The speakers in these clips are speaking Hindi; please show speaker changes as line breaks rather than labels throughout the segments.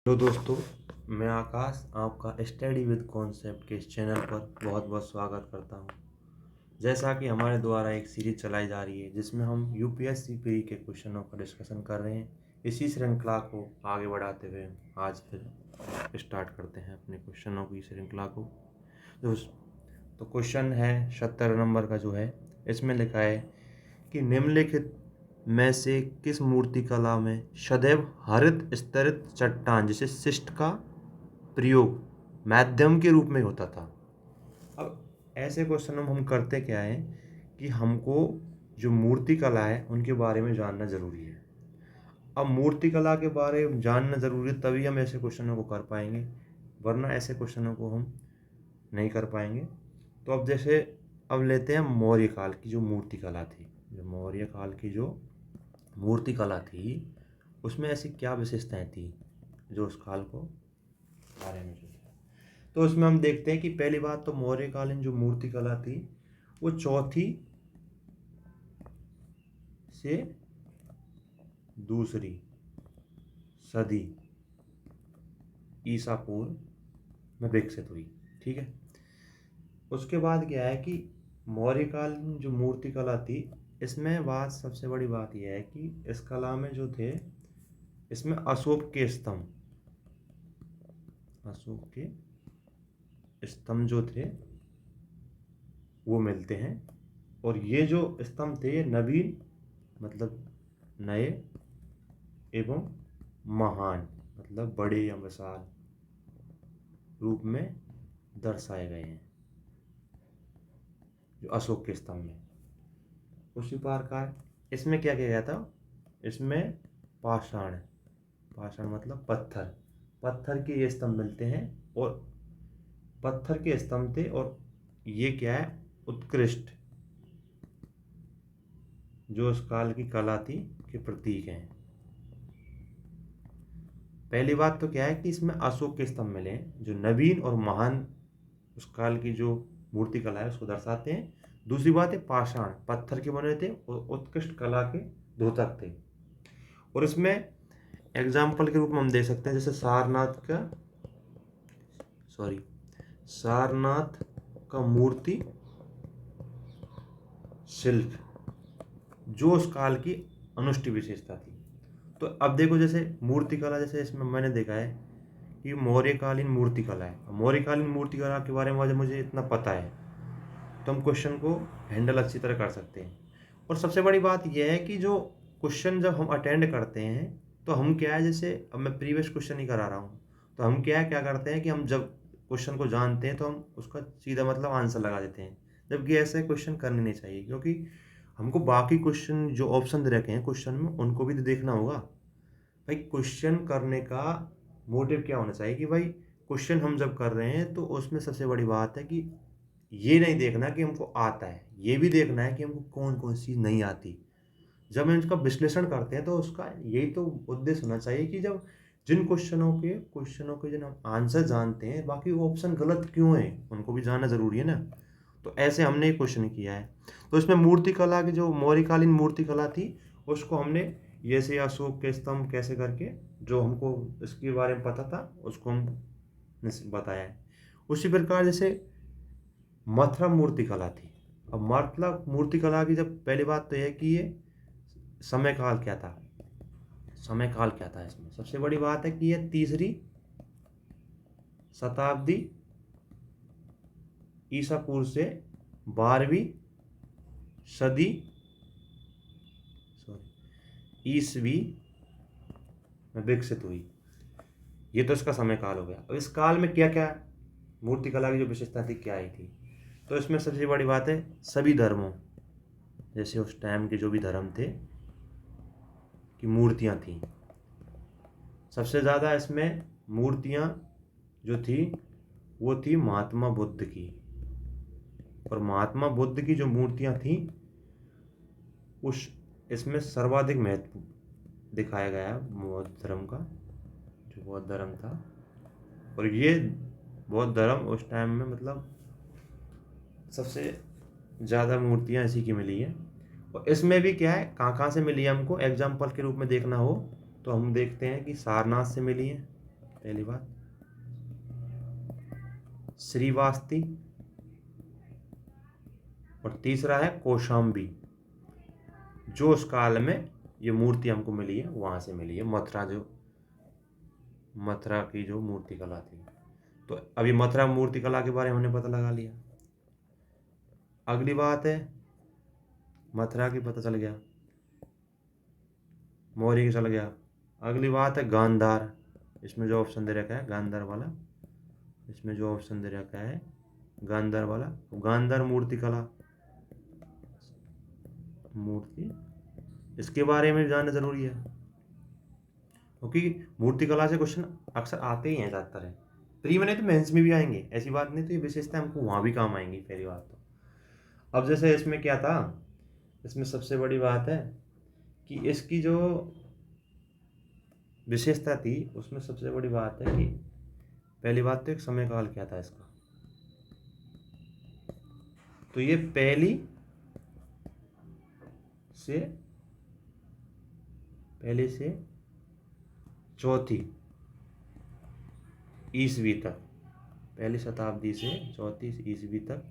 हेलो दोस्तों, मैं आकाश आपका स्टडी विद कॉन्सेप्ट के इस चैनल पर बहुत बहुत स्वागत करता हूं। जैसा कि हमारे द्वारा एक सीरीज चलाई जा रही है जिसमें हम यूपीएससी प्री के क्वेश्चनों का डिस्कशन कर रहे हैं। इसी श्रृंखला को आगे बढ़ाते हुए आज फिर स्टार्ट करते हैं अपने क्वेश्चनों की श्रृंखला को। तो क्वेश्चन है 70 नंबर का जो है, इसमें लिखा है कि निम्नलिखित में से किस मूर्तिकला में सदैव हरित स्तरित चट्टान जैसे शिस्ट का प्रयोग माध्यम के रूप में होता था। अब ऐसे क्वेश्चन में हम करते क्या है कि हमको जो मूर्तिकला है उनके बारे में जानना जरूरी है। अब मूर्तिकला के बारे में जानना जरूरी है तभी हम ऐसे क्वेश्चनों को कर पाएंगे, वरना ऐसे क्वेश्चनों को हम नहीं कर पाएंगे। तो अब जैसे अब लेते हैं मौर्य काल की जो मूर्तिकला थी, जो मौर्य काल की जो मूर्तिकला थी उसमें ऐसी क्या विशेषताएं थी जो उस काल को बारे में जो है। तो उसमें हम देखते हैं कि पहली बात तो मौर्यकालीन जो मूर्तिकला थी वो चौथी से दूसरी सदी ईसा पूर्व में विकसित हुई। ठीक है, उसके बाद क्या है कि मौर्यकालीन जो मूर्तिकला थी इसमें बात सबसे बड़ी बात यह है कि इस कला में जो थे इसमें अशोक के स्तंभ जो थे वो मिलते हैं। और ये जो स्तंभ थे ये नवीन मतलब नए एवं महान मतलब बड़े या विशाल रूप में दर्शाए गए हैं जो अशोक के स्तंभ में। उसी प्रकार इसमें क्या किया गया था, इसमें पाषाण मतलब पत्थर के ये स्तंभ मिलते हैं और पत्थर के स्तंभ थे। और ये क्या है, उत्कृष्ट जो उस काल की कला थी के प्रतीक हैं। पहली बात तो क्या है कि इसमें अशोक के स्तंभ मिले हैं जो नवीन और महान उस काल की जो मूर्ति कला है उसको दर्शाते हैं। दूसरी बात है पाषाण, पत्थर के बने थे और उत्कृष्ट कला के द्योतक थे। और इसमें एग्जाम्पल के रूप में हम दे सकते हैं जैसे सारनाथ का मूर्ति शिल्प जो उस काल की अनुष्ठी विशेषता थी। तो अब देखो जैसे मूर्तिकला, जैसे इसमें मैंने देखा है कि मौर्यकालीन मूर्तिकला है। मौर्यकालीन मूर्तिकला के बारे में मुझे इतना पता है तो हम क्वेश्चन को हैंडल अच्छी तरह कर सकते हैं। और सबसे बड़ी बात यह है कि जो क्वेश्चन जब हम अटेंड करते हैं तो हम क्या है, जैसे अब मैं प्रीवियस क्वेश्चन ही करा रहा हूँ तो हम क्या करते हैं कि हम जब क्वेश्चन को जानते हैं तो हम उसका सीधा मतलब आंसर लगा देते हैं, जबकि ऐसे क्वेश्चन करने नहीं चाहिए क्योंकि हमको बाकी क्वेश्चन जो ऑप्शन दे रखे हैं क्वेश्चन में उनको भी तो देखना होगा। भाई क्वेश्चन करने का मोटिव क्या होना चाहिए कि भाई क्वेश्चन हम जब कर रहे हैं तो उसमें सबसे बड़ी बात है कि ये नहीं देखना कि हमको आता है, ये भी देखना है कि हमको कौन कौन सी नहीं आती। जब हम इसका विश्लेषण करते हैं तो उसका यही तो उद्देश्य होना चाहिए कि जब जिन क्वेश्चनों के जिन हम आंसर जानते हैं बाकी वो ऑप्शन गलत क्यों है उनको भी जानना जरूरी है ना। तो ऐसे हमने एक क्वेश्चन किया है। तो इसमें मूर्तिकला की जो मौर्यकालीन मूर्तिकला थी उसको हमने जैसे अशोक के स्तंभ कैसे करके जो हमको इसके बारे में पता था उसको हम बताया है। उसी प्रकार जैसे मथुरा मूर्तिकला थी। अब मथुरा मूर्तिकला की जब पहली बात तो यह कि ये समय काल क्या था, इसमें सबसे बड़ी बात है कि यह 3री शताब्दी ईसा पूर्व से 12वीं सदी ईसवी में विकसित हुई। ये तो इसका समय काल हो गया। अब इस काल में क्या क्या मूर्तिकला की जो विशेषता थी क्या आई थी, तो इसमें सबसे बड़ी बात है सभी धर्मों जैसे उस टाइम के जो भी धर्म थे की मूर्तियां थी। सबसे ज़्यादा इसमें मूर्तियां जो थी वो थी महात्मा बुद्ध की। और महात्मा बुद्ध की जो मूर्तियां थी उस इसमें सर्वाधिक महत्व दिखाया गया है बौद्ध धर्म का, जो बौद्ध धर्म था। और ये बौद्ध धर्म उस टाइम में मतलब सबसे ज़्यादा मूर्तियां इसी की मिली हैं। और इसमें भी क्या है कहाँ कहाँ से मिली है, हमको एग्जाम्पल के रूप में देखना हो तो हम देखते हैं कि सारनाथ से मिली है, पहली बात। श्रीवास्ती, और तीसरा है कौशाम्बी। जो उस काल में ये मूर्ति हमको मिली है वहां से मिली है, मथुरा की जो मूर्ति कला थी। तो अभी मथुरा मूर्ति कला के बारे में हमने पता लगा लिया। अगली बात है, मथुरा की पता चल गया, मौर्य की चल गया। अगली बात है गांधार। इसमें जो ऑप्शन दे रखा है गांधार वाला, इसमें जो ऑप्शन दे रखा है गांधार वाला, गांधार मूर्ति कला, मूर्ति, इसके बारे में जानना जरूरी है, क्योंकि मूर्ति कला से क्वेश्चन अक्सर आते ही हैं ज़्यादातर है। प्री में नहीं तो मेंस में भी आएंगे, ऐसी बात नहीं। तो ये विशेषता हमको वहाँ भी काम आएंगी पहली बात तो। अब जैसे इसमें क्या था, इसमें सबसे बड़ी बात है कि इसकी जो विशेषता थी उसमें सबसे बड़ी बात है कि पहली बात तो एक समय काल क्या था इसका। तो ये पहली से चौथी ईस्वी तक, पहली शताब्दी से चौथी ईस्वी तक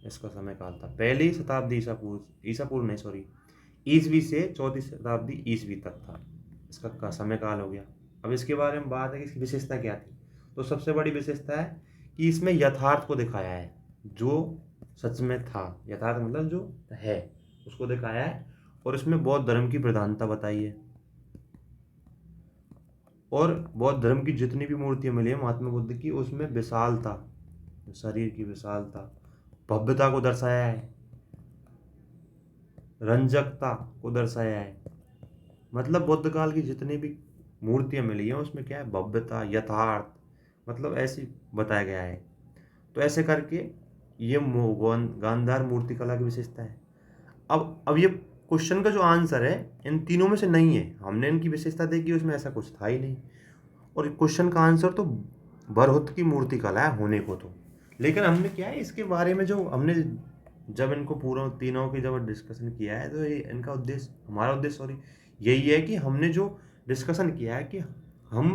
इसका समय काल था। पहली शताब्दी ईसा पूर्व नहीं सॉरी, ईस्वी से चौथी शताब्दी ईस्वी तक था इसका समय काल हो गया। अब इसके बारे में बात है कि इसकी विशेषता क्या थी। तो सबसे बड़ी विशेषता है कि इसमें यथार्थ को दिखाया है, जो सच में था, यथार्थ मतलब जो है उसको दिखाया है। और इसमें बौद्ध धर्म की प्रधानता बताई है। और बौद्ध धर्म की जितनी भी मूर्तियां मिली है महात्मा बुद्ध की, उसमें विशालता, शरीर की विशालता, भव्यता को दर्शाया है, रंजकता को दर्शाया है। मतलब बुद्ध काल की जितनी भी मूर्तियां मिली हैं उसमें क्या है, भव्यता, यथार्थ, मतलब ऐसी बताया गया है। तो ऐसे करके ये गांधार मूर्ति कला की विशेषता है। अब ये क्वेश्चन का जो आंसर है इन तीनों में से नहीं है। हमने इनकी विशेषता देखी, उसमें ऐसा कुछ था ही नहीं। और क्वेश्चन का आंसर तो बरहुत की मूर्ति कला है होने को तो। लेकिन हमने क्या है इसके बारे में जो हमने जब इनको पूरा तीनों की जब डिस्कशन किया है, तो ये इनका उद्देश्य, हमारा उद्देश्य सॉरी, यही है कि हमने जो डिस्कशन किया है कि हम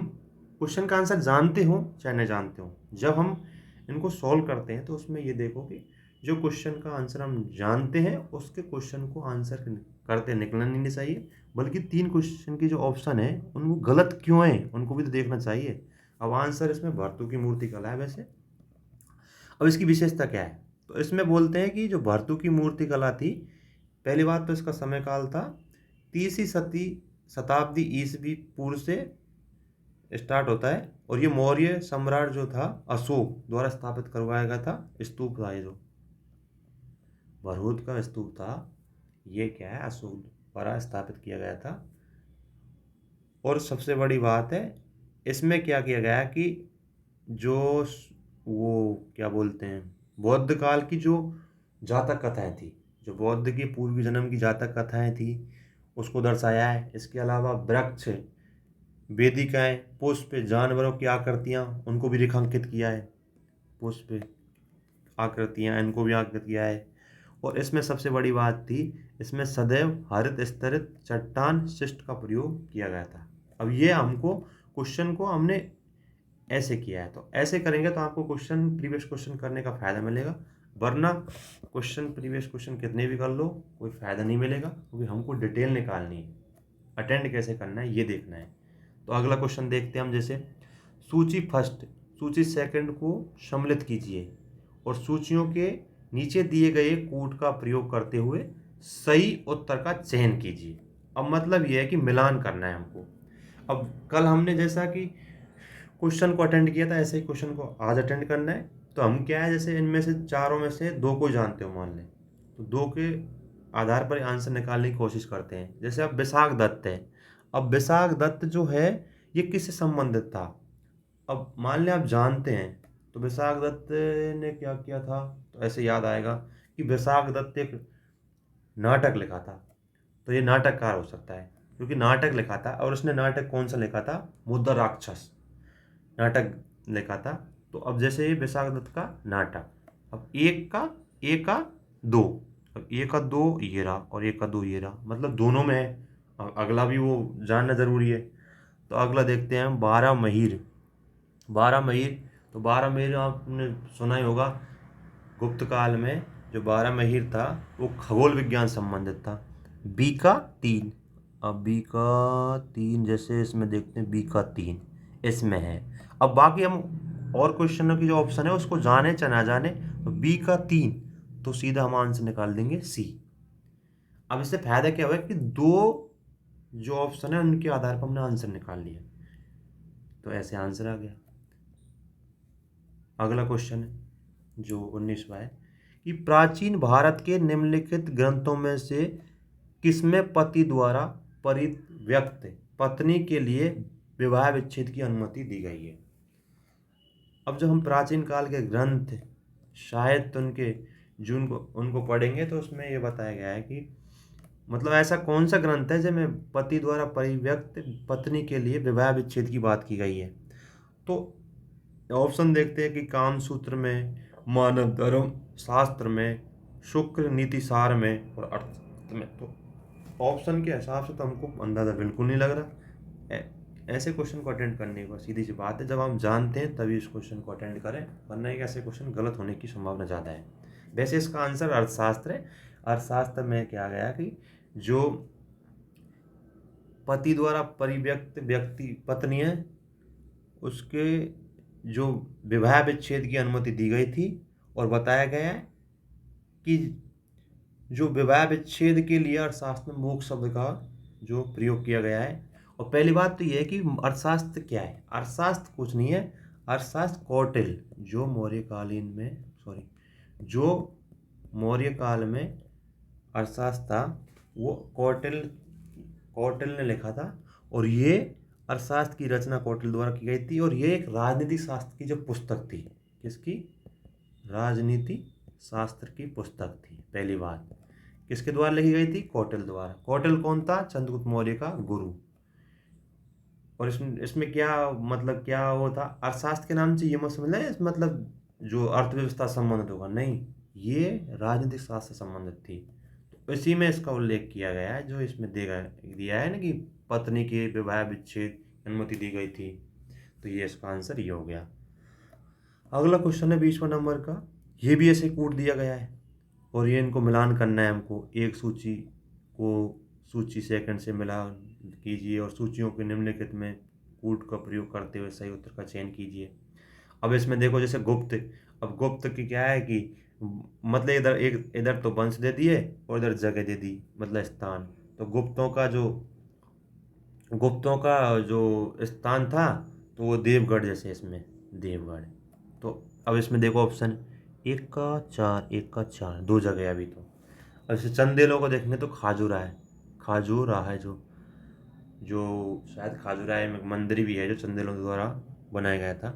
क्वेश्चन का आंसर जानते हो चाहे न जानते हो, जब हम इनको सॉल्व करते हैं तो उसमें ये देखो कि जो क्वेश्चन का आंसर हम जानते हैं उसके क्वेश्चन को आंसर करते निकलना नहीं चाहिए, बल्कि 3 क्वेश्चन की जो ऑप्शन है उनको गलत क्यों है उनको भी तो देखना चाहिए। अब आंसर इसमें भर्तु की मूर्ति कला है वैसे। अब इसकी विशेषता क्या है, तो इसमें बोलते हैं कि जो भर्तु की मूर्ति कला थी, पहली बात तो इसका समय काल था 30वीं शताब्दी ईस्वी पूर्व से स्टार्ट होता है। और ये मौर्य सम्राट जो था अशोक द्वारा स्थापित करवाया गया था स्तूप था। ये जो बरहुत का स्तूप था ये क्या है, अशोक द्वारा स्थापित किया गया था। और सबसे बड़ी बात है इसमें क्या किया गया कि जो वो क्या बोलते हैं, बौद्ध काल की जो जातक कथाएं थी, जो बौद्ध के पूर्व जन्म की जातक कथाएं थी उसको दर्शाया है। इसके अलावा वृक्ष, वेदिकाएं, पुष्प, जानवरों की आकृतियां उनको भी रेखांकित किया है, पुष्प, आकृतियां इनको भी आकृत किया है। और इसमें सबसे बड़ी बात थी, इसमें सदैव हरित स्तरित चट्टान शिष्ट का प्रयोग किया गया था। अब ये हमको क्वेश्चन को हमने ऐसे किया है, तो ऐसे करेंगे तो आपको क्वेश्चन प्रीवियस क्वेश्चन करने का फायदा मिलेगा, वरना क्वेश्चन प्रीवियस क्वेश्चन कितने भी कर लो कोई फायदा नहीं मिलेगा, क्योंकि हमको डिटेल निकालनी है, अटेंड कैसे करना है ये देखना है। तो अगला क्वेश्चन देखते हैं हम। जैसे सूची फर्स्ट, सूची सेकंड को सम्मिलित कीजिए और सूचियों के नीचे दिए गए कूट का प्रयोग करते हुए सही उत्तर का चयन कीजिए। अब मतलब यह है कि मिलान करना है हमको। अब कल हमने जैसा कि क्वेश्चन को अटेंड किया था, ऐसे ही क्वेश्चन को आज अटेंड करना है। तो हम क्या है, जैसे इनमें से चारों में से 2 को जानते हो मान लें, तो 2 के आधार पर आंसर निकालने की कोशिश करते हैं। जैसे अब विशाख दत्त है, अब विशाख दत्त जो है ये किससे संबंधित था। अब मान लें आप जानते हैं, तो विशाख दत्त ने क्या किया था, तो ऐसे याद आएगा कि विशाख दत्त एक नाटक लिखा था, तो ये नाटककार हो सकता है क्योंकि नाटक लिखा था। और उसने नाटक कौन सा लिखा था, मुद्दा राक्षस नाटक लिखा था। तो अब जैसे ये विशाख दत्त का नाटक, अब एक का 2, अब 1 का 2 ये रहा और 1 का 2 ये रहा, मतलब दोनों में है। अब अगला भी वो जानना जरूरी है। तो अगला देखते हैं हम बारहमहीर। बारहमहीर, तो बारहमहीर आपने सुना ही होगा। गुप्त काल में जो बारहमहीर था वो खगोल विज्ञान संबंधित था। बी का 3, अब बी का 3 जैसे इसमें देखते हैं, बी का 3 इसमें है। अब बाकी हम और क्वेश्चनों की जो ऑप्शन है उसको जाने चाहे ना जाने, तो बी का 3 तो सीधा हम आंसर निकाल देंगे सी। अब इससे फायदा क्या हुआ कि दो जो ऑप्शन है उनके आधार पर हमने आंसर निकाल लिया, तो ऐसे आंसर आ गया। अगला क्वेश्चन है जो 19वां है कि प्राचीन भारत के निम्नलिखित ग्रंथों में से किसमें पति द्वारा परित्यक्त पत्नी के लिए विवाह विच्छेद की अनुमति दी गई है। अब जब हम प्राचीन काल के ग्रंथ शायद उनके जो उनको पढ़ेंगे तो उसमें ये बताया गया है कि मतलब ऐसा कौन सा ग्रंथ है जिसमें पति द्वारा परित्यक्त पत्नी के लिए विवाह विच्छेद की बात की गई है। तो ऑप्शन देखते हैं कि कामसूत्र में, मानव धर्म शास्त्र में, शुक्र नीतिसार में और अर्थ में। तो ऑप्शन के हिसाब से तो हमको अंदाज़ा बिल्कुल नहीं लग रहा। ऐसे क्वेश्चन को अटेंड करने की सीधी सी बात है, जब हम जानते हैं तभी इस क्वेश्चन को अटेंड करें, वरना एक ऐसे क्वेश्चन गलत होने की संभावना ज़्यादा है। वैसे इसका आंसर अर्थशास्त्र है। अर्थशास्त्र में क्या गया कि जो पति द्वारा परित्यक्त व्यक्ति पत्नी है उसके जो विवाह विच्छेद की अनुमति दी गई थी, और बताया गया है कि जो विवाह विच्छेद के लिए अर्थशास्त्र में मोक्ष शब्द का जो प्रयोग किया गया है। और पहली बात तो यह है कि अर्थशास्त्र क्या है। अर्थशास्त्र कुछ नहीं है, अर्थशास्त्र कौटिल्य जो मौर्यकालीन में जो मौर्य काल में अर्थशास्त्र था वो कौटिल्य ने लिखा था। और ये अर्थशास्त्र की रचना कौटिल्य द्वारा की गई थी, और ये एक राजनीति शास्त्र की जो पुस्तक थी, किसकी? राजनीति शास्त्र की पुस्तक थी। पहली बात किसके द्वारा लिखी गई थी? कौटिल्य द्वारा। कौटिल्य कौन था? चंद्रगुप्त मौर्य का गुरु। और इसमें क्या मतलब क्या वो था? अर्थशास्त्र के नाम से ये मत समझ लें मतलब जो अर्थव्यवस्था संबंधित होगा, नहीं, ये राजनीतिक शास्त्र से संबंधित थी। तो इसी में इसका उल्लेख किया गया है जो इसमें दिया है ना कि पत्नी के विवाह विच्छेद की अनुमति दी गई थी। तो ये इसका आंसर ये हो गया। अगला क्वेश्चन है 20वां नंबर का। ये भी ऐसे कूट दिया गया है और ये इनको मिलान करना है हमको। एक सूची को सूची सेकंड से मिलान कीजिए और सूचियों के निम्नलिखित में कूट का प्रयोग करते हुए सही उत्तर का चयन कीजिए। अब इसमें देखो जैसे गुप्त, अब गुप्त की क्या है कि मतलब इधर तो वंश दे दिए और इधर जगह दे दी, मतलब स्थान। तो गुप्तों का जो स्थान था तो वो देवगढ़, जैसे इसमें देवगढ़। तो अब इसमें देखो ऑप्शन 1 का 4 दो जगह अभी तो। अब जैसे चंदेलों को देखेंगे तो खाजुराह है जो शायद खाजुराह में मंदिर भी है जो चंदेलों द्वारा बनाया गया था।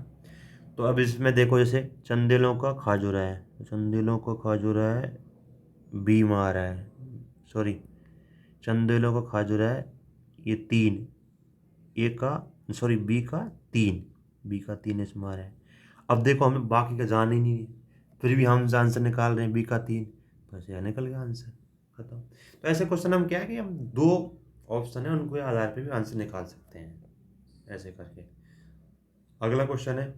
तो अब इसमें देखो जैसे चंदेलों का खाजुराह है, चंदेलों का खाजुराह बीमार है, चंदेलों का खाजुराह ये 3, बी का 3 इसमें आ रहा है। अब देखो हमें बाकी का जान ही नहीं है, फिर भी हम आंसर निकाल रहे हैं बी का 3, तो ऐसे निकल गया आंसर, खत्म। तो ऐसे क्वेश्चन हम क्या है कि हम दो ऑप्शन है उनको आधार पे भी आंसर निकाल सकते हैं ऐसे करके। अगला क्वेश्चन है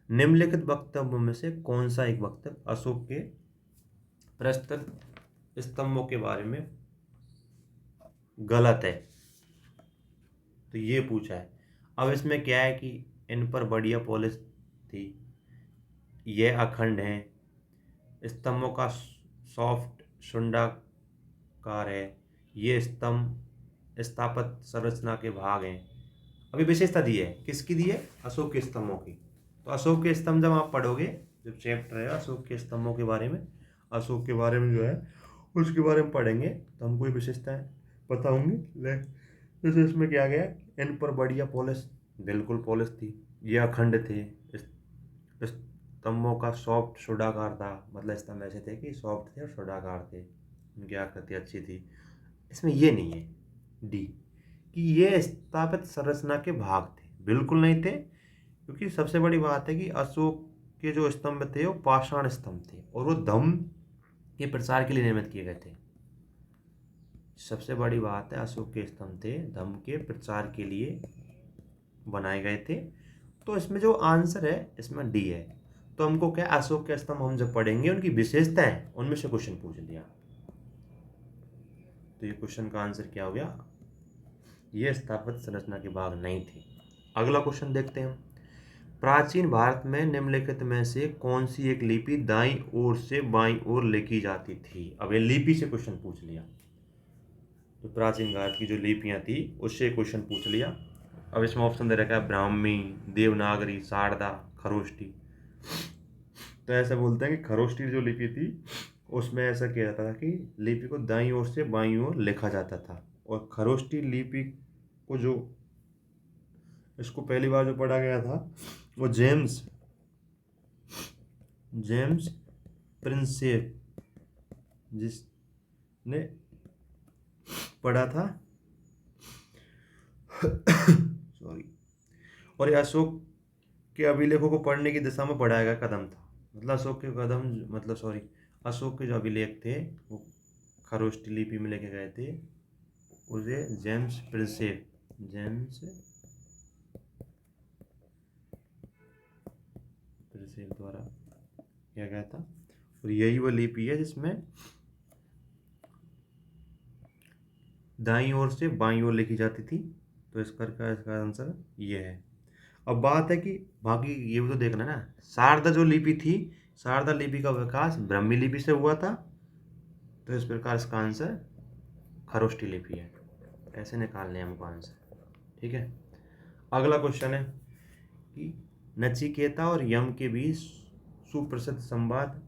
निम्नलिखित वक्तव्यों में से कौन सा एक वक्तव्य अशोक के प्रस्तुत स्तंभों के बारे में गलत है? तो ये पूछा है। अब इसमें क्या है कि इन पर बढ़िया पॉलिश थी, ये अखंड हैं, स्तंभों का सॉफ्ट शुंडाकार है, ये स्तंभ स्थापत्य संरचना के भाग हैं। अभी विशेषता दी है, किसकी दी है? अशोक के स्तंभों की। तो अशोक के स्तंभ जब आप पढ़ोगे, जब चैप्टर है अशोक के स्तंभों के बारे में, अशोक के बारे में जो है उसके बारे में पढ़ेंगे तो हमको ये विशेषताएं पता होंगी। जैसे इसमें क्या गया, इन पर बढ़िया पॉलिश, बिल्कुल पॉलिश थी, ये अखंड थे, स्तंभों का सॉफ्ट शुडाकार था, मतलब स्तंभ ऐसे थे कि सॉफ्ट थे और शुडाकार थे, उनकी आकृति अच्छी थी। इसमें ये नहीं है डी कि ये स्थापित संरचना के भाग थे, बिल्कुल नहीं थे। क्योंकि सबसे बड़ी बात है कि अशोक के जो स्तंभ थे वो पाषाण स्तंभ थे और वो धम्म के प्रचार के लिए निर्मित किए गए थे। सबसे बड़ी बात है, अशोक के स्तंभ थे धर्म के प्रचार के लिए बनाए गए थे। तो इसमें जो आंसर है इसमें डी है। तो हमको क्या, अशोक के स्तंभ हम जब पढ़ेंगे उनकी विशेषताएं, उनमें से क्वेश्चन पूछ लिया। तो ये क्वेश्चन का आंसर क्या हो गया, ये स्थापत्य संरचना के भाग नहीं थे। अगला क्वेश्चन देखते हैं। प्राचीन भारत में निम्नलिखित में से कौन सी एक लिपि दाईं ओर से बाईं ओर लिखी जाती थी। अब ये लिपि से क्वेश्चन पूछ लिया। तो प्राचीन भारत की जो लिपियां थी उससे क्वेश्चन पूछ लिया। अब इसमें ऑप्शन दे रखा है ब्राह्मी, देवनागरी, शारदा, खरोष्टी। तो ऐसा बोलते हैं कि खरोष्टी जो लिपि थी उसमें ऐसा किया जाता था कि लिपि को दाईं ओर से बाईं ओर लिखा जाता था। और खरोष्टी लिपि को जो इसको पहली बार जो पढ़ा गया था वो जेम्स प्रिंसेप जिसने पढ़ा था सॉरी। और ये अशोक के अभिलेखों को पढ़ने की दिशा में बढ़ाया गया कदम था। मतलब अशोक के कदम, मतलब सॉरी, अशोक के जो अभिलेख थे वो खरोष्टी लिपि में लेके गए थे। उसे जेम्स प्रिंसेप द्वारा किया गया था। और यही वो लिपि है जिसमें दाईं ओर से बाईं ओर लिखी जाती थी। तो इसका आंसर ये है। अब बात है कि बाकी ये भी तो देखना ना, शारदा जो लिपि थी, शारदा लिपि का विकास ब्राह्मी लिपि से हुआ था। तो इस प्रकार इसका आंसर खरोष्टी लिपि है। ऐसे निकालने हैं हमको आंसर, ठीक है। अगला क्वेश्चन है कि नचिकेता और यम के बीच सुप्रसिद्ध संवाद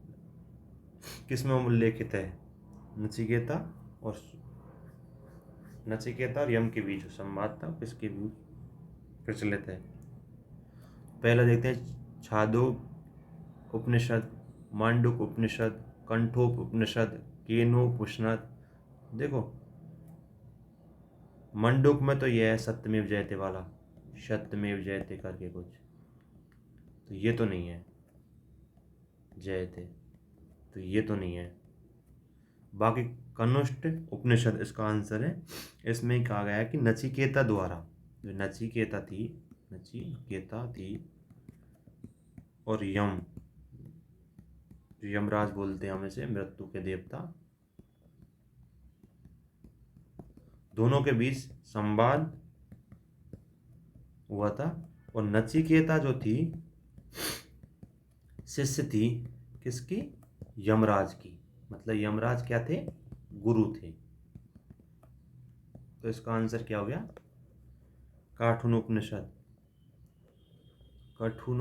किसमें उल्लेखित है। नचिकेता और यम के बीच जो संवाद था किसके बीच प्रचलित है। पहला देखते हैं छांदोग्य उपनिषद, मांडुक उपनिषद, कंठोप उपनिषद, केनोपनिषद। देखो मंडूक में तो यह है सत्यमेव जयते वाला, सत्यमेव जयते करके कुछ, तो ये तो नहीं है जयते, तो ये तो नहीं है। बाकी कनुष्ठ उपनिषद इसका आंसर है। इसमें कहा गया है कि नचिकेता द्वारा, जो नचिकेता थी और यम, जो यमराज बोलते हैं हम इसे, मृत्यु के देवता, दोनों के बीच संवाद हुआ था। और नचिकेता जो थी शिष्य थी किसकी, यमराज की। मतलब यमराज क्या थे, गुरु थे। तो इसका आंसर क्या हो गया, काठुन उपनिषद, कठुन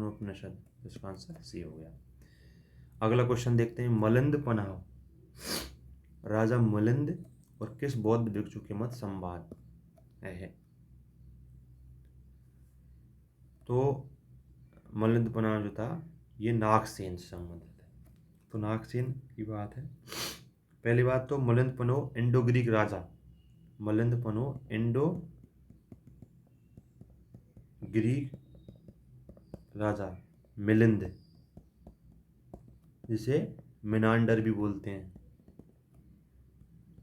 उपनिषद। इसका आंसर सी हो गया। अगला क्वेश्चन देखते हैं। मलिंद पनाह, राजा मलिंद और किस बौद्ध भिक्षु के मत संवाद है। तो मलिंद पनाह जो था ये नागसेन से संबंधित है। तो नागसेन की बात है। पहली बात तो मलिंद पनो इंडो ग्रीक राजा, मलिंद पनो इंडो ग्रीक राजा मिलिंद, जिसे मिनांडर भी बोलते हैं,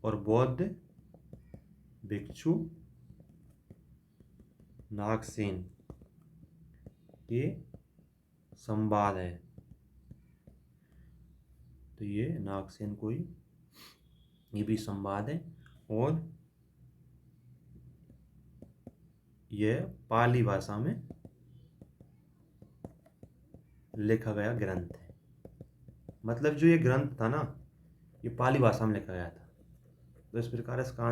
और बौद्ध भिक्षु नागसेन के संवाद है। तो ये नागसेन कोई, ये भी संवाद है। और यह पाली भाषा में लिखा गया ग्रंथ है। मतलब जो ये ग्रंथ था ना, ये पाली भाषा में लिखा गया था। तो इस प्रकार इसका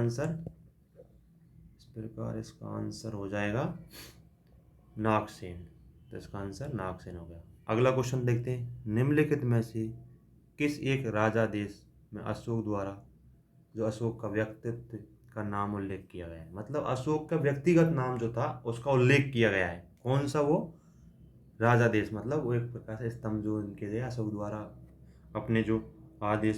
आंसर हो जाएगा नागसेन। तो इसका आंसर नागसेन हो गया। अगला क्वेश्चन देखते हैं। निम्नलिखित में से किस एक राजा देश में अशोक द्वारा जो अशोक का व्यक्तित्व का नाम उल्लेख किया गया है। मतलब अशोक का व्यक्तिगत नाम जो था उसका उल्लेख किया गया है। कौन सा वो राजा देश, मतलब वो एक प्रकार से स्तंभ जो इनके थे अशोक द्वारा अपने जो आदेश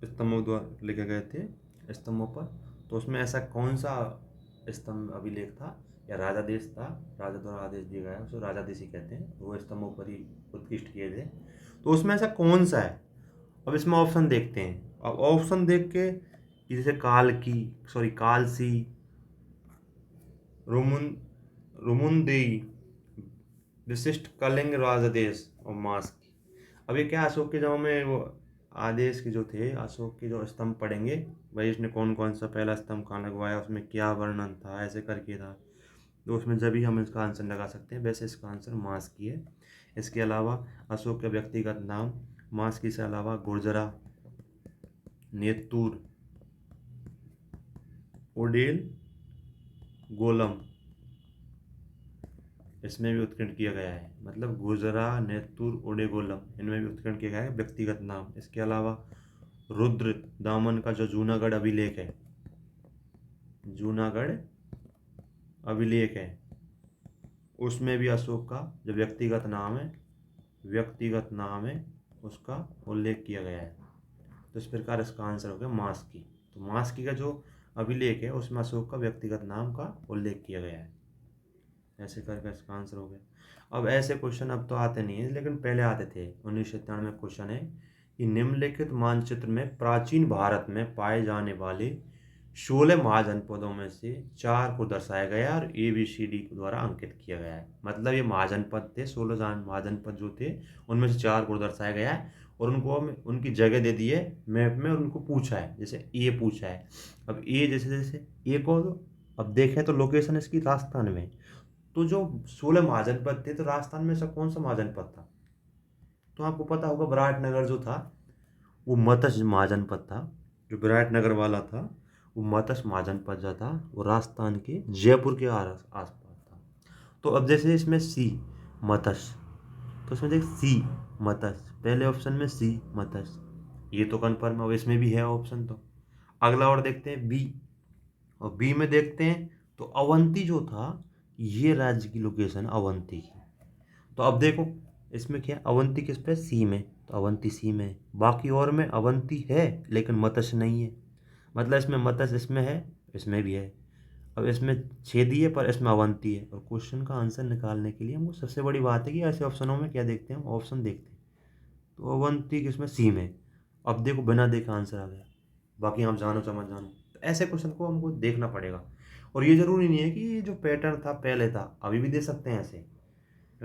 स्तंभों द्वारा लिखे गए थे स्तंभों पर। तो उसमें ऐसा कौन सा स्तंभ अभिलेख था या राजा देश था, राजा द्वारा आदेश दिया गया उसको राजा देश ही कहते हैं। वो स्तंभों पर ही उत्कृष्ट किए थे। तो उसमें ऐसा कौन सा है, अब इसमें ऑप्शन देखते हैं। अब ऑप्शन देख के जैसे कालसी, रुमुन रुमुनदेई, विशिष्ट कलिंग राजदेश और मास्की। अब ये क्या अशोक के जमाने में वो आदेश के जो थे, अशोक के जो स्तंभ पढ़ेंगे भाई, इसने कौन कौन सा पहला स्तंभ कहाँ लगवाया, उसमें क्या वर्णन था, ऐसे करके था। तो उसमें जब ही हम इसका आंसर लगा सकते हैं। वैसे इसका आंसर मास्की है। इसके अलावा अशोक का व्यक्तिगत नाम मास्की से अलावा गुर्जरा, नेतूर, ओडेल, गोलम, इसमें भी उत्कीर्ण किया गया है। मतलब गुजरा, नेतुर, ओडेगोलम, इनमें भी उत्कीर्ण किया गया है व्यक्तिगत नाम। इसके अलावा रुद्र दामन का जो जूनागढ़ अभिलेख है, जूनागढ़ अभिलेख है, उसमें भी अशोक का जो व्यक्तिगत नाम है उसका उल्लेख किया गया है। तो इस प्रकार इसका आंसर हो गया मास्की। तो मास्की का जो अभिलेख है उसमें अशोक का व्यक्तिगत नाम का उल्लेख किया गया है। ऐसे करके इसका आंसर हो गया। अब ऐसे क्वेश्चन अब तो आते नहीं है, लेकिन पहले आते थे। 1997 में क्वेश्चन है कि निम्नलिखित मानचित्र में प्राचीन भारत में पाए जाने वाले 16 महाजनपदों में से 4 को दर्शाया गया और ABCD द्वारा अंकित किया गया है। मतलब ये महाजनपद थे, 16 महाजनपद जो थे उनमें से 4 को दर्शाया गया है और उनको उनकी जगह दे दी है मैप में और उनको पूछा है। जैसे ए पूछा है, अब ए जैसे ए को अब देखें तो लोकेशन इसकी राजस्थान में। तो जो 16 महाजनपद थे, तो राजस्थान में से कौन सा महाजनपद था? तो आपको पता होगा विराटनगर जो था वो मत्स्य महाजनपद था। जो विराटनगर वाला था वो मत्स्य महाजनपद जो था वो राजस्थान के जयपुर के आसपास था। तो अब जैसे इसमें सी मत्स्य, तो इसमें देख सी मत्स्य, पहले ऑप्शन में सी मत्स्य, ये तो कन्फर्म है। अब इसमें भी है ऑप्शन। तो अगला और देखते हैं बी, और बी में देखते हैं तो अवंती जो था, ये राज्य की लोकेशन अवंती की। तो अब देखो इसमें क्या है, अवंती किस पे, सी में, तो अवंती सी में है। बाकी और में अवंती है लेकिन मत्स्य नहीं है। मतलब इसमें मत्स्य इसमें है, इसमें भी है। अब इसमें छेदी है पर इसमें अवंती है। और क्वेश्चन का आंसर निकालने के लिए हमको सबसे बड़ी बात है कि ऐसे ऑप्शनों में क्या देखते हैं, हम ऑप्शन देखते हैं। तो अवंती किसमें, सी में। अब देखो बिना देखे आंसर आ गया। बाकी आप जानो समझ जानो, तो ऐसे क्वेश्चन को हमको देखना पड़ेगा। और ये जरूरी नहीं है कि ये जो पैटर्न था पहले था, अभी भी दे सकते हैं ऐसे।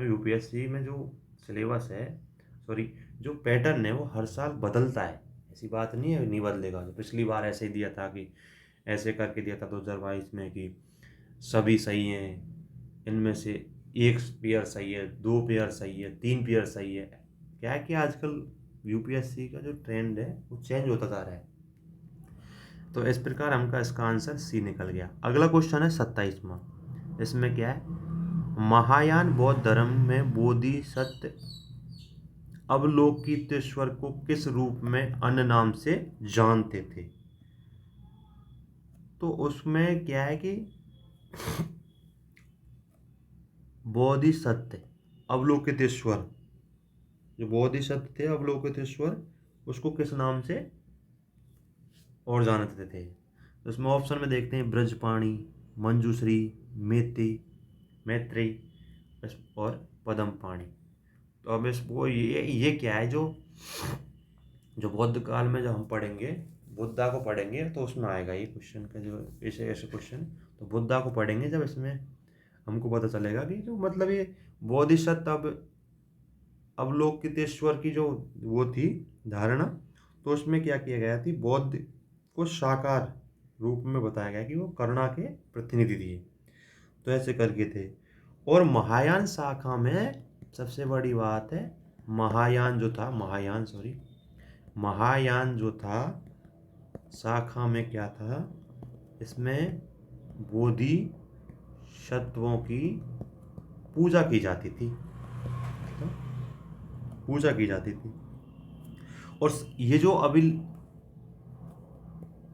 UPSC में जो सिलेबस है, सॉरी जो पैटर्न है वो हर साल बदलता है। ऐसी बात नहीं है नहीं बदलेगा। तो पिछली बार ऐसे ही दिया था कि ऐसे करके दिया था 2022 में कि सभी सही हैं, इनमें से एक पेयर सही है, 2 पेयर सही है, 3 पेयर सही है। क्या है कि आजकल UPSC का जो ट्रेंड है वो चेंज होता जा रहा है। तो इस प्रकार हमका इसका आंसर सी निकल गया। अगला क्वेश्चन है 27वां। इसमें क्या है, महायान बौद्ध धर्म में बोधिसत्व अवलोकितेश्वर को किस रूप में अन्य नाम से जानते थे? तो उसमें क्या है कि बोधिसत्व अवलोकितेश्वर, जो बोधिसत्व थे अवलोकितेश्वर, उसको किस नाम से और जानते थे? तो इसमें ऑप्शन में देखते हैं ब्रजपाणी, मंजूश्री, मैत्री और पद्मपाणी। तो अब इसको ये क्या है, जो जो बौद्ध काल में जब हम पढ़ेंगे, बुद्धा को पढ़ेंगे तो उसमें आएगा ये क्वेश्चन का जो ऐसे क्वेश्चन। तो बुद्धा को पढ़ेंगे जब, इसमें हमको पता चलेगा कि जो मतलब ये बोधिसत्व अवलोकितेश्वर की जो वो थी धारणा, तो उसमें क्या किया गया थी, बौद्ध को साकार रूप में बताया गया कि वो करुणा के प्रतिनिधि थे। तो ऐसे करके थे। और महायान शाखा में सबसे बड़ी बात है, महायान जो था शाखा में क्या था, इसमें बोधि सत्वों की पूजा की जाती थी। तो पूजा की जाती थी। और ये जो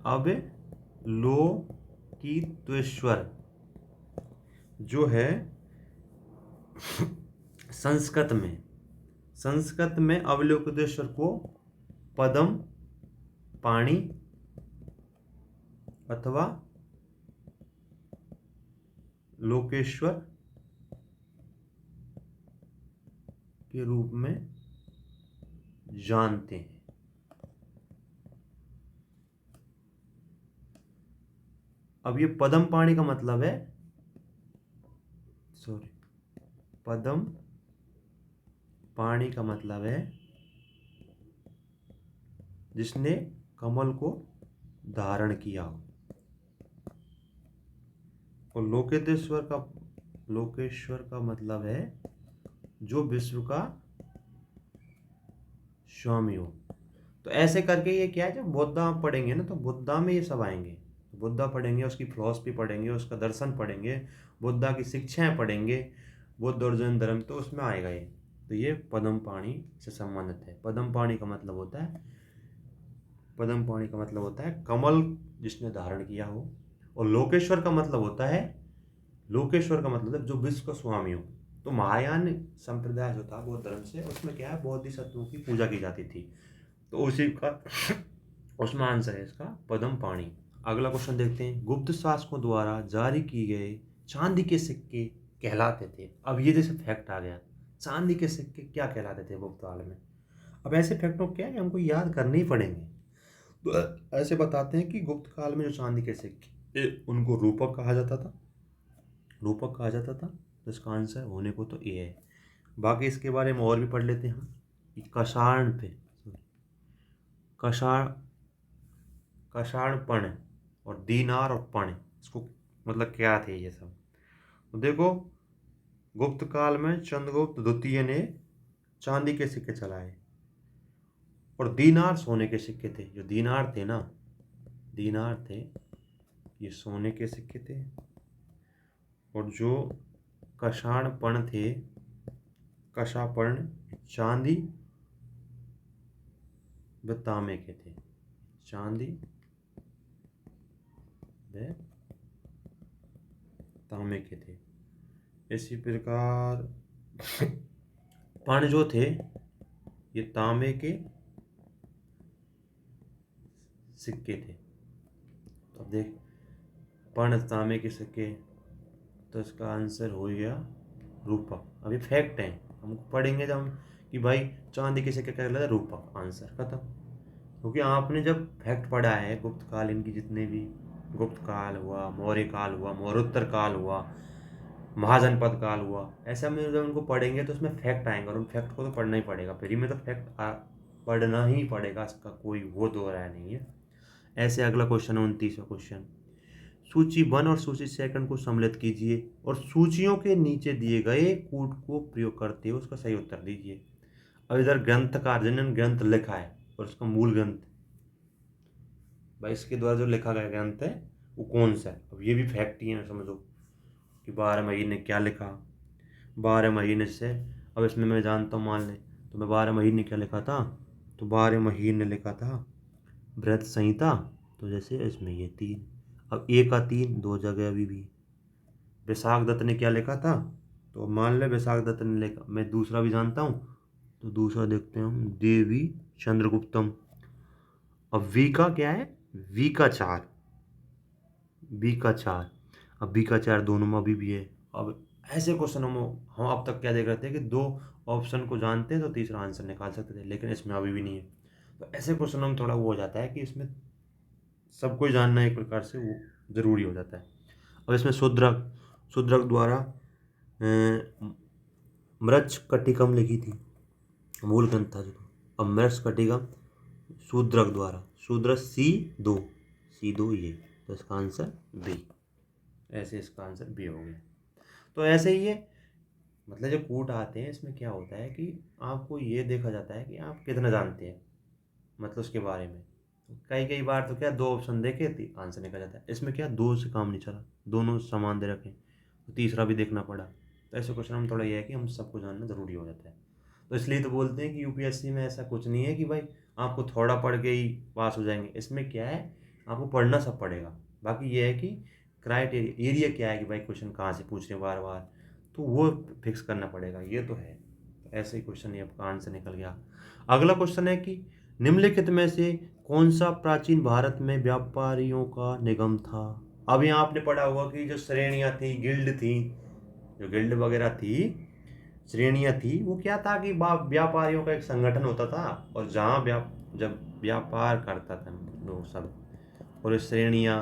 अवलोकितेश्वर जो है संस्कृत में अवलोकितेश्वर को पद्म पाणी अथवा लोकेश्वर के रूप में जानते हैं। अब ये पदम पाणी का मतलब है, सॉरी, पदम पाणी का मतलब है जिसने कमल को धारण किया हो। और लोकेश्वर का मतलब है जो विश्व का स्वामी हो। तो ऐसे करके ये क्या है, जब बुद्धा आप पढ़ेंगे ना तो बुद्धा में ये सब आएंगे। बुद्धा पढ़ेंगे, उसकी फिलॉसफी पढ़ेंगे, उसका दर्शन पढ़ेंगे, बुद्धा की शिक्षाएं पढ़ेंगे, बुद्ध और जैन धर्म, तो उसमें आएगा ये। तो ये पदम पाणी से संबंधित है। पदम पाणी का मतलब होता है, पदम पाणी का मतलब होता है कमल जिसने धारण किया हो। और लोकेश्वर का मतलब होता है, लोकेश्वर का मतलब है जो विश्व का स्वामी हो। तो महायान संप्रदाय जो था बौद्ध धर्म से, उसमें क्या है, बोधिसत्वों की पूजा की जाती थी। तो उसी का उसमें आंसर है इसका पदम पाणी। अगला क्वेश्चन देखते हैं। गुप्त शासकों द्वारा जारी किए गए चांदी के सिक्के कहलाते थे। अब ये जैसे फैक्ट आ गया, चांदी के सिक्के क्या कहलाते थे गुप्त काल में। अब ऐसे फैक्टों क्या है, हमको याद करने ही पड़ेंगे। तो ऐसे बताते हैं कि गुप्त काल में जो चांदी के सिक्के, उनको रूपक कहा जाता था, रूपक कहा जाता था। तो इसका आंसर होने को तो ये है। बाकी इसके बारे में और भी पढ़ लेते हैं हम। कषाण पे, कषाण, कषाणपण और दीनार और पण, इसको मतलब क्या थे ये सब। तो देखो, गुप्त काल में चंद्रगुप्त द्वितीय ने चांदी के सिक्के चलाए, और दीनार सोने के सिक्के थे। जो दीनार थे ना, दीनार थे, ये सोने के सिक्के थे। और जो कषाणपण थे, कषापर्ण, चांदी व तांबे के थे, चांदी व तांबे के थे। इसी प्रकार पण जो थे ये तांबे के सिक्के थे। तो अब देख, पण तांबे के सिक्के, तो इसका आंसर हो गया रूपक। अभी फैक्ट है, हम पढ़ेंगे जब हम कि भाई चांदी के सिक्के क्या कहलाता है, रूपक, आंसर खत्म। क्योंकि आपने जब फैक्ट पढ़ा है गुप्त काल, इनकी जितने भी, गुप्त काल हुआ, मौर्य काल हुआ, मौर्योत्तर काल हुआ, महाजनपद काल हुआ, ऐसे हम जब उनको पढ़ेंगे तो उसमें फैक्ट आएंगे, और उन फैक्ट को तो पढ़ना ही पड़ेगा। फ्री में तो फैक्ट पढ़ना ही पड़ेगा, इसका कोई वो दो राय नहीं है। ऐसे अगला क्वेश्चन है 29वां क्वेश्चन। सूची 1 और सूची 2 को सम्मिलित कीजिए और सूचियों के नीचे दिए गए कूट को प्रयोग करते हुए उसका सही उत्तर दीजिए। अब इधर ग्रंथकार जिन्होंने ग्रंथ लिखा है और उसका मूल ग्रंथ, भाई इसके द्वारा जो लिखा गया ग्रंथ है वो कौन सा है। अब ये भी फैक्ट ही है, समझो कि 12 महीने क्या लिखा, 12 महीने से, अब इसमें मैं जानता हूँ, मान लें तो मैं 12 महीने क्या लिखा था, तो 12 महीने लिखा था व्रत संहिता। तो जैसे इसमें ये 3, अब एक का 3 दो जगह अभी भी। वैशाख दत्त ने क्या लिखा था, तो मान ले वैशाख दत्त ने लिखा, मैं दूसरा भी जानता हूँ, तो दूसरा देखते हैं हम, देवी चंद्रगुप्तम। अब वी का क्या है, वी का 4, बी का 4, अब बी का 4 दोनों में अभी भी है। अब ऐसे क्वेश्चन हम अब तक क्या देख रहे थे कि 2 ऑप्शन को जानते हैं तो तीसरा आंसर निकाल सकते थे, लेकिन इसमें अभी भी नहीं है। तो ऐसे क्वेश्चन में थोड़ा वो हो जाता है कि इसमें सबको जानना एक प्रकार से वो ज़रूरी हो जाता है। अब इसमें शूद्रक, शूद्रक द्वारा मृच्छकटिकम लिखी थी, मूल ग्रंथ था जो। अब मृच्छकटिकम शूद्रक द्वारा, शूद्र C2, C2 ये, तो इसका आंसर बी। ऐसे इसका आंसर बी हो गया। तो ऐसे ही है, मतलब जब कूट आते हैं इसमें क्या होता है कि आपको ये देखा जाता है कि आप कितना जानते हैं, मतलब उसके बारे में। कई बार तो क्या 2 ऑप्शन देखे थी आंसर निकल जाता है। इसमें क्या 2 से काम नहीं चला, दोनों समान दे रखे, तो तीसरा भी देखना पड़ा। तो ऐसे क्वेश्चन में थोड़ा ये है कि हम सबको जानना ज़रूरी हो जाता है। तो इसलिए तो बोलते हैं कि यूपीएससी में ऐसा कुछ नहीं है कि भाई आपको थोड़ा पढ़ के ही पास हो जाएंगे। इसमें क्या है, आपको पढ़ना सब पड़ेगा। बाकी ये है कि क्राइटेरिया एरिया क्या है कि भाई क्वेश्चन कहाँ से पूछ रहे हैं बार बार, तो वो फिक्स करना पड़ेगा, ये तो है। ऐसे ही क्वेश्चन ही आपका आंसर निकल गया। अगला क्वेश्चन है कि निम्नलिखित में से कौन सा प्राचीन भारत में व्यापारियों का निगम था। अब यहाँ आपने पढ़ा होगा कि जो श्रेणियाँ थी, गिल्ड थी, जो गिल्ड वगैरह थी, श्रेणियाँ थी, वो क्या था कि व्यापारियों का एक संगठन होता था, और जहाँ जब व्यापार करता था लोग सब, और ये श्रेणियाँ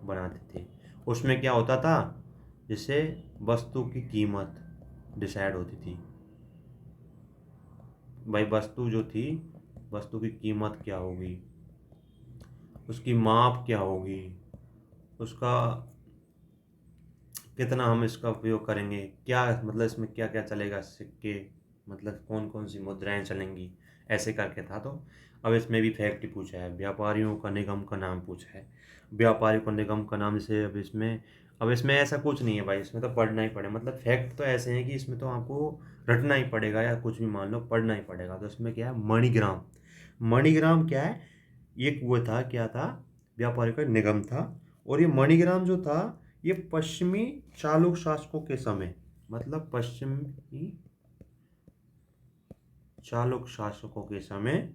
बनाते थे। उसमें क्या होता था, जैसे वस्तु की कीमत डिसाइड होती थी। भाई वस्तु जो थी, वस्तु की कीमत क्या होगी, उसकी माप क्या होगी, उसका कितना हम इसका उपयोग करेंगे, क्या मतलब इसमें क्या क्या चलेगा, सिक्के मतलब कौन कौन सी मुद्राएं चलेंगी, ऐसे करके था। तो अब इसमें भी फैक्ट पूछा है, व्यापारियों का निगम का नाम पूछा है। व्यापारियों का निगम का नाम जैसे अब इसमें ऐसा कुछ नहीं है भाई, इसमें तो पढ़ना ही पड़ेगा। मतलब फैक्ट तो ऐसे हैं कि इसमें तो आपको रटना ही पड़ेगा या कुछ भी मान लो पढ़ना ही पड़ेगा। तो इसमें क्या है, मणिग्राम। मणिग्राम क्या है, एक वो था, क्या था, व्यापारियों का निगम था। और ये मणिग्राम जो था, ये पश्चिमी चालुक्य शासकों के समय, मतलब पश्चिमी चालुक्य शासकों के समय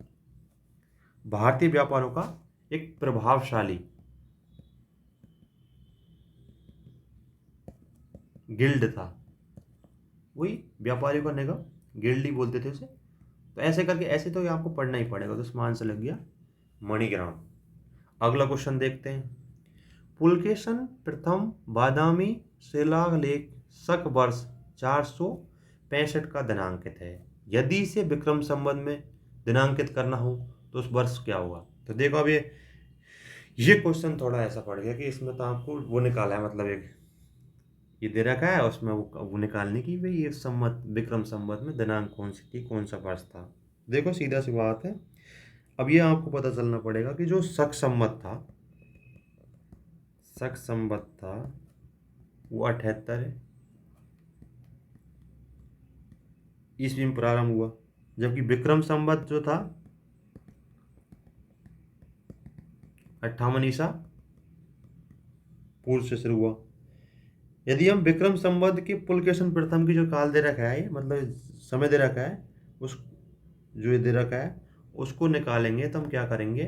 भारतीय व्यापारों का एक प्रभावशाली गिल्ड था। वही व्यापारियों का निगम, गिल्ड ही बोलते थे उसे। तो ऐसे करके, ऐसे तो ये आपको पढ़ना ही पड़ेगा। तो इसमें आंसर लग गया मणिग्राम। अगला क्वेश्चन देखते हैं। पुलकेशन प्रथम बादामी शिलालेख शक वर्ष 465 का दिनांकित है। यदि इसे विक्रम संवत में दिनांकित करना हो तो उस वर्ष क्या होगा। तो देखो अब ये क्वेश्चन थोड़ा ऐसा पड़ गया कि इसमें तो आपको वो निकाला है, मतलब एक ये दे रखा है, उसमें वो निकालने की भाई ये संवत, विक्रम संवत में दिनांक कौन सी थी, कौन सा वर्ष था। देखो सीधा सी बात है, अब ये आपको पता चलना पड़ेगा कि जो शक संवत था, शक संवत था वो 78 ईस्वी में प्रारंभ हुआ, जबकि विक्रम संवत जो था 58 ईसा पूर्व से शुरू हुआ। यदि हम विक्रम संवत के पुलकेशन प्रथम की जो काल दे रखा है, मतलब समय दे रखा है, उस जो ये दे रखा है उसको निकालेंगे तो हम क्या करेंगे,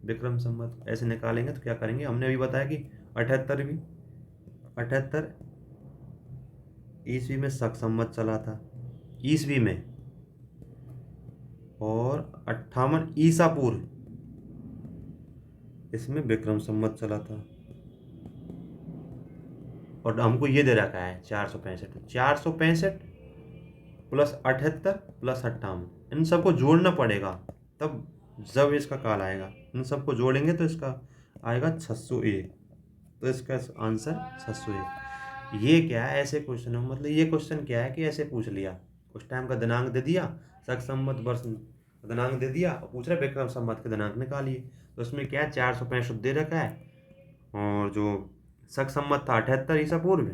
विक्रम संवत ऐसे निकालेंगे तो क्या करेंगे, हमने अभी बताया कि 78 ईस्वी में शक संवत चला था ईस्वी में, और 58 ईसा पूर्व इसमें विक्रम संवत चला था। और हमको ये दे रखा है 465 प्लस 78 प्लस 58, इन सबको जोड़ना पड़ेगा, तब जब इसका काल आएगा इन सबको जोड़ेंगे तो इसका आएगा 601। तो इसका आंसर 601। ये क्या है, ऐसे क्वेश्चन है, मतलब ये क्वेश्चन क्या है कि ऐसे पूछ लिया, उस टाइम का दिनांक दे दिया, शक संवत वर्ष दिनांक दे दिया और पूछ रहे विक्रम संवत के दिनांक निकालिए। तो उसमें क्या है, 465 दे रखा है, और जो शक संवत था 78 ईसा पूर्व,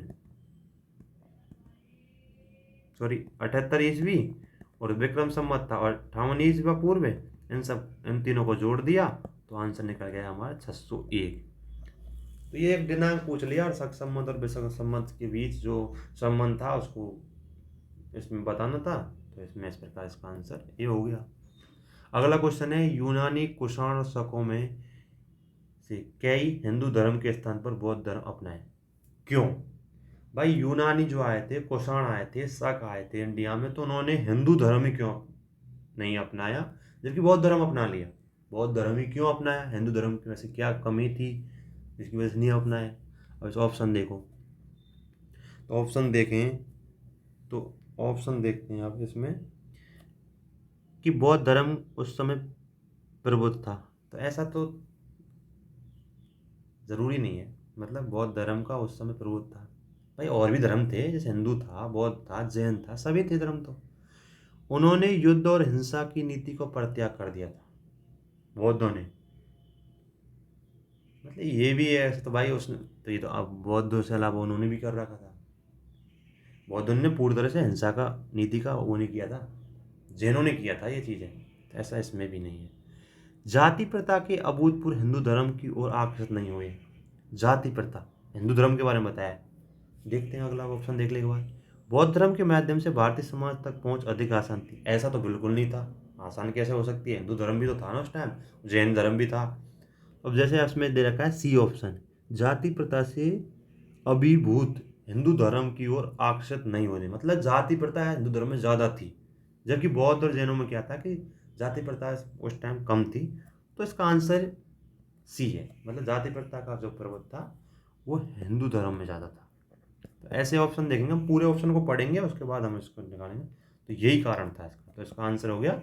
सॉरी 78 ईस्वी, और विक्रम संवत था 58 ईस्वी पूर्व, इन तीनों को जोड़ दिया तो आंसर निकल गया हमारा 601। तो ये एक दिनांक पूछ लिया, और शक संवत और विक्रम संवत के बीच जो संबंध था उसको इसमें बताना था। तो इसमें इस प्रकार इसका आंसर ये हो गया। अगला क्वेश्चन है, यूनानी कुषाण शकों में से कई हिंदू धर्म के स्थान पर बौद्ध धर्म अपनाए, क्यों। भाई यूनानी जो आए थे, कुषाण आए थे, शक आए थे इंडिया में, तो उन्होंने हिंदू धर्म ही क्यों नहीं अपनाया, जबकि बौद्ध धर्म अपना लिया। बौद्ध धर्म ही क्यों अपनाया, हिंदू धर्म की वैसे क्या कमी थी जिसकी वजह से नहीं अपनाया। अब इस ऑप्शन देखो, तो ऑप्शन देखें, तो ऑप्शन देखते हैं आप इसमें कि बौद्ध धर्म उस समय प्रबुद्ध था, तो ऐसा तो ज़रूरी नहीं है। मतलब बौद्ध धर्म का उस समय प्रभुत्व था, भाई और भी धर्म थे, जैसे हिंदू था, बौद्ध था, जैन था, सभी थे धर्म। तो उन्होंने युद्ध और हिंसा की नीति को परित्याग कर दिया था बौद्धों ने। मतलब ये भी है ऐसे, तो भाई उसने तो ये तो अब बौद्धों से अलावा उन्होंने भी कर रखा था। बौद्धों ने पूरी तरह से हिंसा का नीति का वो नहीं किया था, जैनों ने किया था ये चीज़ें। तो ऐसा इसमें भी नहीं है। जाति प्रथा के अभूतपूर्व हिंदू धर्म की ओर आकर्षित नहीं हुए। जाति प्रथा हिंदू धर्म के बारे में बताया। देखते हैं अगला ऑप्शन देखने के बाद, बौद्ध धर्म के माध्यम से भारतीय समाज तक पहुंच अधिक आसान थी। ऐसा तो बिल्कुल नहीं था, आसान कैसे हो सकती है, हिंदू धर्म भी तो था ना उस टाइम, जैन धर्म भी था। अब जैसे इसमें दे रखा है सी ऑप्शन, जाति प्रथा से अभिभूत हिंदू धर्म की ओर आकर्षित नहीं होने, मतलब जाति प्रथा हिंदू धर्म में ज़्यादा थी, जबकि बौद्ध और जैनों में क्या था कि जाति प्रथा उस टाइम कम थी। तो इसका आंसर सी है, मतलब जाति प्रथा का जो प्रभुत्व था वो हिंदू धर्म में ज़्यादा था। तो ऐसे ऑप्शन देखेंगे, हम पूरे ऑप्शन को पढ़ेंगे उसके बाद हम इसको निकालेंगे। तो यही कारण था इसका। तो इसका आंसर हो गया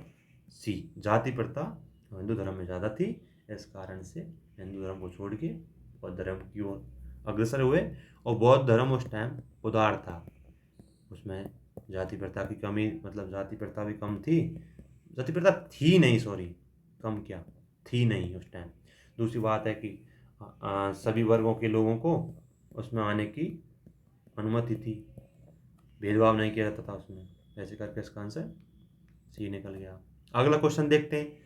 सी, जाति प्रथा हिंदू धर्म में ज़्यादा थी, इस कारण से हिंदू धर्म को छोड़ के बौद्ध धर्म की ओर अग्रसर हुए। और बौद्ध धर्म उस टाइम उदार था, उसमें जाति प्रथा की कमी, मतलब जाति प्रथा भी कम थी, जाति प्रथा थी नहीं, सॉरी, कम क्या, थी नहीं उस टाइम। दूसरी बात है कि सभी वर्गों के लोगों को उसमें आने की अनुमति थी, भेदभाव नहीं किया जाता था उसमें। ऐसे करके इसका आंसर सी निकल गया। अगला क्वेश्चन देखते हैं।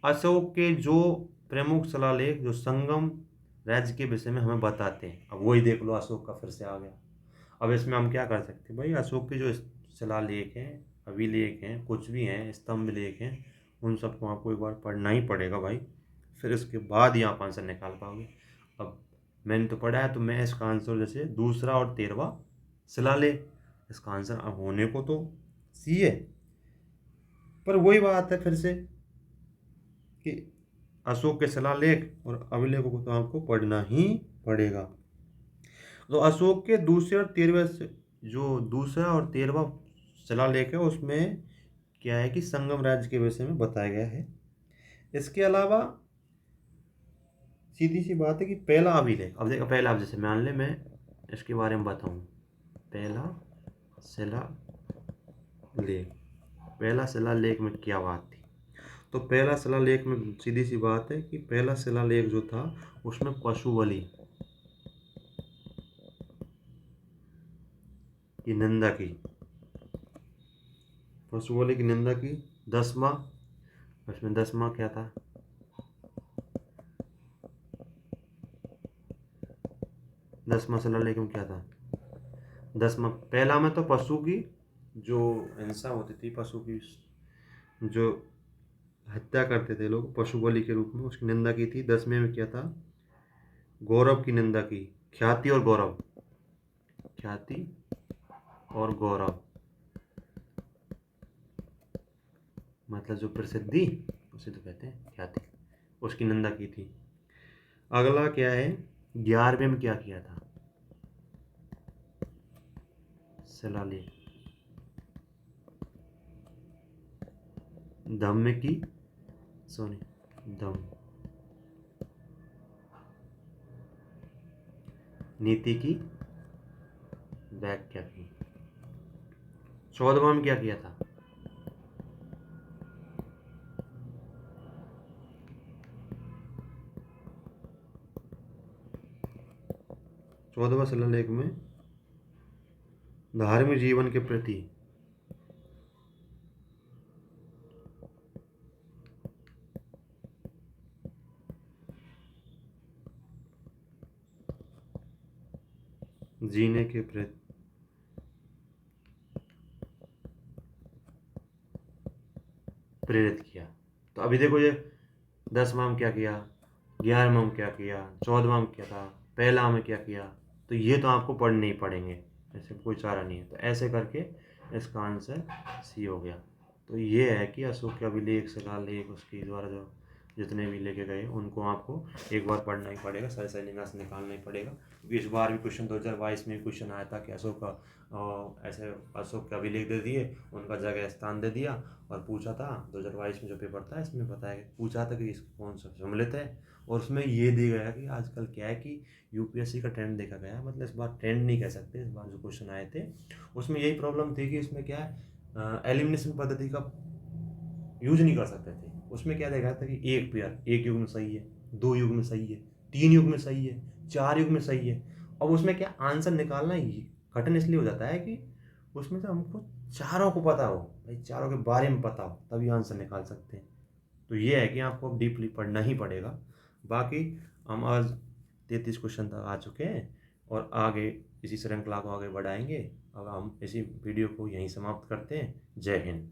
अशोक के जो प्रमुख शिलालेख जो संगम राज्य के विषय में हमें बताते हैं, अब वही देख लो, अशोक का फिर से आ गया। अब इसमें हम क्या कर सकते हैं भाई, अशोक के जो शिलालेख हैं, अभिलेख हैं, कुछ भी हैं, स्तंभ लेख हैं, उन सबको आपको एक बार पढ़ना ही पड़ेगा भाई, फिर इसके बाद ही आप आंसर निकाल पाओगे। अब मैंने तो पढ़ा है, तो मैं इसका आंसर जैसे दूसरा और 13वां शिलालेख, इसका आंसर अब होने को तो सी है, पर वही बात है फिर से कि अशोक के शिलालेख और अभिलेखों को तो आपको पढ़ना ही पड़ेगा। तो अशोक के दूसरे और 13वें, जो दूसरा और 13वां शिलालेख है, उसमें क्या है कि संगम राज्य के विषय में बताया गया है। इसके अलावा सीधी सी बात है कि पहला अभिलेख, अब देखो पहला, अब जैसे मान ले मैं इसके बारे में बताऊं, पहला शिलालेख, पहला शिलालेख में क्या बात थी। तो पहला शिलालेख में सीधी सी बात है कि पहला शिलालेख जो था उसमें पशु बलि की निंदा की, पशु बलि की निंदा की। 10वां, उसमें 10वां क्या था, 10वां शिलालेख में क्या था, 10वां, पहला में तो पशु की जो हिंसा होती थी, पशु की जो हत्या करते थे लोग पशु बलि के रूप में, उसकी निंदा की थी। 10वें में क्या था, गौरव की निंदा की, ख्याति और गौरव, ख्याति और गौरव, मतलब जो प्रसिद्धि उसे तो कहते हैं ख्याति, उसकी निंदा की थी। अगला क्या है, 11वें में क्या किया था, शिलालेख, धम्म की, सॉरी, धम्म नीति की व्याख्या की। 14वां में क्या किया था, 14वां शिलालेख में धार्मिक जीवन के प्रति जीने के प्रति प्रेरित किया। तो अभी देखो ये 10वां में क्या किया, 11वां में क्या किया, 14वां में क्या था, पहला में क्या किया, तो ये तो आपको पढ़ने ही पड़ेंगे, ऐसे कोई चारा नहीं है। तो ऐसे करके इसका आंसर सी हो गया। तो ये है कि अशोक के अभिलेख, शिलालेख, उसके द्वारा जो जितने भी लेके गए उनको आपको एक बार पढ़ना ही पड़ेगा, सही सही निगाह से निकालना ही पड़ेगा। क्योंकि इस बार भी क्वेश्चन 2022 में क्वेश्चन आया था कि अशोक का ऐसे अशोक के अभिलेख दे दिए, उनका जगह स्थान दे दिया, और पूछा था 2022 में जो पेपर था इसमें बताया गया, पूछा था कि कौन सा सम्मिलित है, और उसमें ये दिया गया कि आजकल क्या है कि यूपीएससी का ट्रेंड देखा गया, मतलब इस बार ट्रेंड नहीं कह सकते, इस बार जो क्वेश्चन आए थे उसमें यही प्रॉब्लम थी कि इसमें क्या है, एलिमिनेशन पद्धति का यूज नहीं कर सकते थे। उसमें क्या देखा था कि एक पेयर एक युग में सही है, 2 युग में सही है, 3 युग में सही है, 4 युग में सही है। अब उसमें क्या आंसर निकालना ही कठिन इसलिए हो जाता है कि उसमें से हमको चारों को पता हो भाई, चारों के बारे में पता हो तभी आंसर निकाल सकते हैं। तो ये है कि आपको अब डीपली पढ़ना ही पड़ेगा। बाकी हम आज 33 क्वेश्चन तक आ चुके हैं और आगे इसी श्रृंखला को आगे बढ़ाएंगे। अब हम इसी वीडियो को यहीं समाप्त करते हैं। जय हिंद।